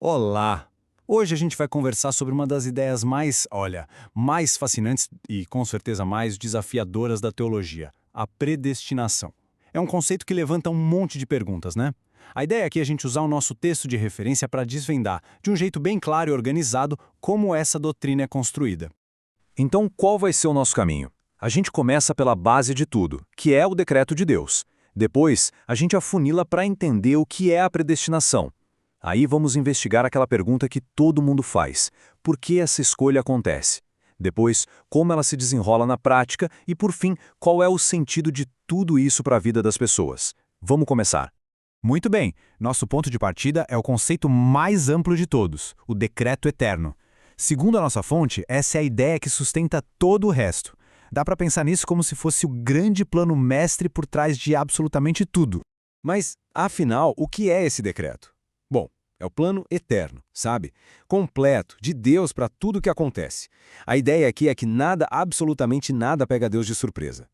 Olá! Hoje a gente vai conversar sobre uma das ideias mais fascinantes e com certeza mais desafiadoras da teologia, a predestinação. É um conceito que levanta um monte de perguntas, né? A ideia aqui é a gente usar o nosso texto de referência para desvendar, de um jeito bem claro e organizado, como essa doutrina é construída. Então, qual vai ser o nosso caminho? A gente começa pela base de tudo, que é o decreto de Deus. Depois, a gente afunila para entender o que é a predestinação. Aí vamos investigar aquela pergunta que todo mundo faz: por que essa escolha acontece? Depois, como ela se desenrola na prática e, por fim, qual é o sentido de tudo isso para a vida das pessoas. Vamos começar. Muito bem, nosso ponto de partida é o conceito mais amplo de todos, o decreto eterno. Segundo a nossa fonte, essa é a ideia que sustenta todo o resto. Dá para pensar nisso como se fosse o grande plano mestre por trás de absolutamente tudo. Mas, afinal, o que é esse decreto? Bom, é o plano eterno, sabe? Completo, de Deus para tudo o que acontece. A ideia aqui é que nada, absolutamente nada, pega Deus de surpresa.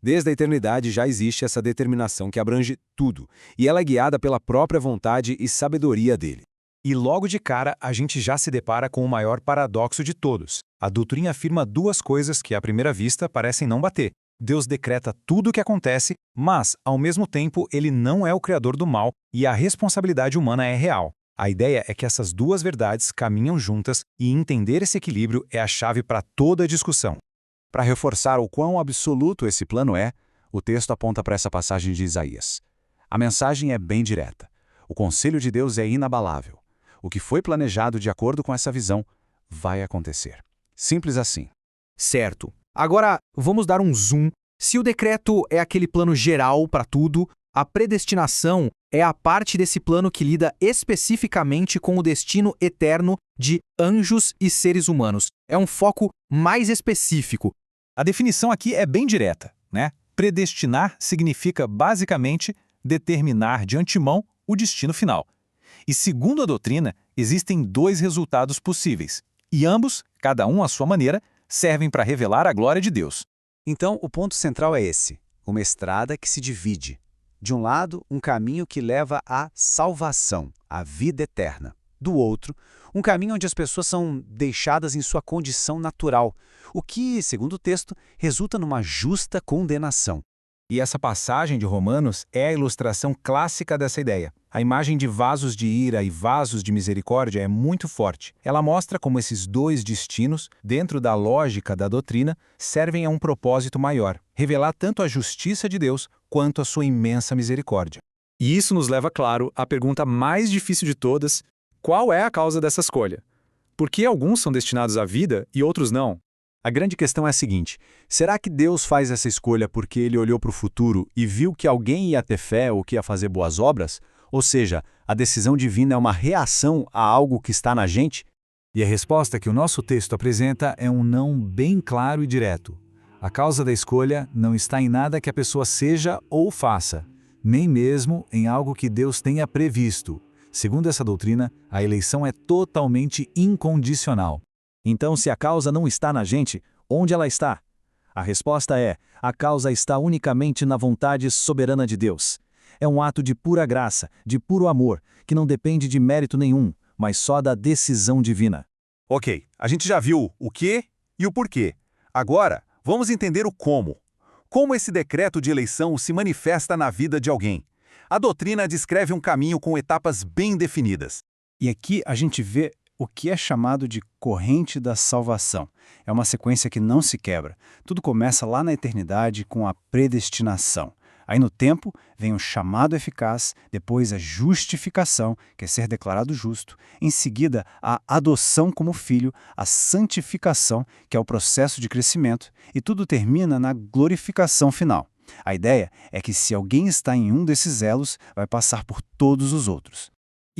Desde a eternidade já existe essa determinação que abrange tudo, e ela é guiada pela própria vontade e sabedoria dele. E logo de cara, a gente já se depara com o maior paradoxo de todos. A doutrina afirma duas coisas que, à primeira vista, parecem não bater. Deus decreta tudo o que acontece, mas, ao mesmo tempo, ele não é o criador do mal e a responsabilidade humana é real. A ideia é que essas duas verdades caminham juntas e entender esse equilíbrio é a chave para toda a discussão. Para reforçar o quão absoluto esse plano é, o texto aponta para essa passagem de Isaías. A mensagem é bem direta. O conselho de Deus é inabalável. O que foi planejado de acordo com essa visão vai acontecer. Simples assim. Certo. Agora, vamos dar um zoom. Se o decreto é aquele plano geral para tudo, a predestinação é a parte desse plano que lida especificamente com o destino eterno de anjos e seres humanos. É um foco mais específico. A definição aqui é bem direta, né? Predestinar significa, basicamente, determinar de antemão o destino final. E segundo a doutrina, existem dois resultados possíveis, e ambos, cada um à sua maneira, servem para revelar a glória de Deus. Então, o ponto central é esse: uma estrada que se divide. De um lado, um caminho que leva à salvação, à vida eterna. Do outro, um caminho onde as pessoas são deixadas em sua condição natural, o que, segundo o texto, resulta numa justa condenação. E essa passagem de Romanos é a ilustração clássica dessa ideia. A imagem de vasos de ira e vasos de misericórdia é muito forte. Ela mostra como esses dois destinos, dentro da lógica da doutrina, servem a um propósito maior: revelar tanto a justiça de Deus quanto a sua imensa misericórdia. E isso nos leva, claro, à pergunta mais difícil de todas: qual é a causa dessa escolha? Por que alguns são destinados à vida e outros não? A grande questão é a seguinte: será que Deus faz essa escolha porque ele olhou para o futuro e viu que alguém ia ter fé ou que ia fazer boas obras? Ou seja, a decisão divina é uma reação a algo que está na gente? E a resposta que o nosso texto apresenta é um não bem claro e direto. A causa da escolha não está em nada que a pessoa seja ou faça, nem mesmo em algo que Deus tenha previsto. Segundo essa doutrina, a eleição é totalmente incondicional. Então, se a causa não está na gente, onde ela está? A resposta é: a causa está unicamente na vontade soberana de Deus. É um ato de pura graça, de puro amor, que não depende de mérito nenhum, mas só da decisão divina. Ok, a gente já viu o que e o porquê. Agora, vamos entender o como. Como esse decreto de eleição se manifesta na vida de alguém. A doutrina descreve um caminho com etapas bem definidas. E aqui a gente vê o que é chamado de corrente da salvação. É uma sequência que não se quebra. Tudo começa lá na eternidade com a predestinação. Aí no tempo vem o chamado eficaz, depois a justificação, que é ser declarado justo, em seguida a adoção como filho, a santificação, que é o processo de crescimento, e tudo termina na glorificação final. A ideia é que se alguém está em um desses elos, vai passar por todos os outros.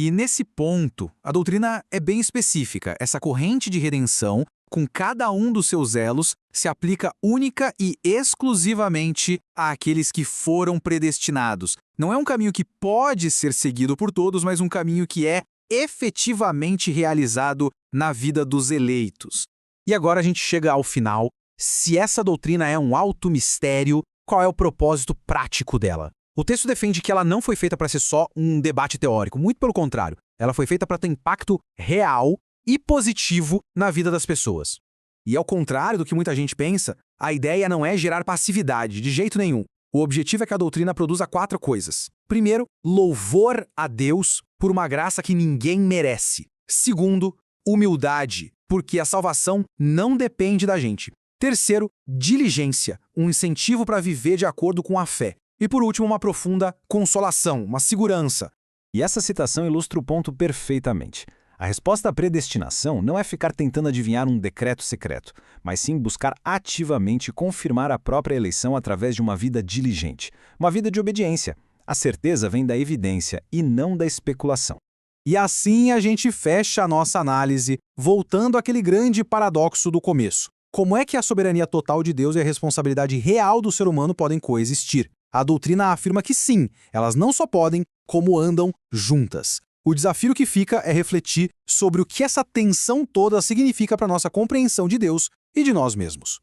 E nesse ponto, a doutrina é bem específica. Essa corrente de redenção, com cada um dos seus elos, se aplica única e exclusivamente àqueles que foram predestinados. Não é um caminho que pode ser seguido por todos, mas um caminho que é efetivamente realizado na vida dos eleitos. E agora a gente chega ao final. Se essa doutrina é um alto mistério, qual é o propósito prático dela? O texto defende que ela não foi feita para ser só um debate teórico, muito pelo contrário. Ela foi feita para ter impacto real e positivo na vida das pessoas. E ao contrário do que muita gente pensa, a ideia não é gerar passividade, de jeito nenhum. O objetivo é que a doutrina produza 4 coisas. Primeiro, louvor a Deus por uma graça que ninguém merece. Segundo, humildade, porque a salvação não depende da gente. Terceiro, diligência, um incentivo para viver de acordo com a fé. E por último, uma profunda consolação, uma segurança. E essa citação ilustra o ponto perfeitamente. A resposta à predestinação não é ficar tentando adivinhar um decreto secreto, mas sim buscar ativamente confirmar a própria eleição através de uma vida diligente, uma vida de obediência. A certeza vem da evidência e não da especulação. E assim a gente fecha a nossa análise, voltando àquele grande paradoxo do começo. Como é que a soberania total de Deus e a responsabilidade real do ser humano podem coexistir? A doutrina afirma que sim, elas não só podem, como andam juntas. O desafio que fica é refletir sobre o que essa tensão toda significa para nossa compreensão de Deus e de nós mesmos.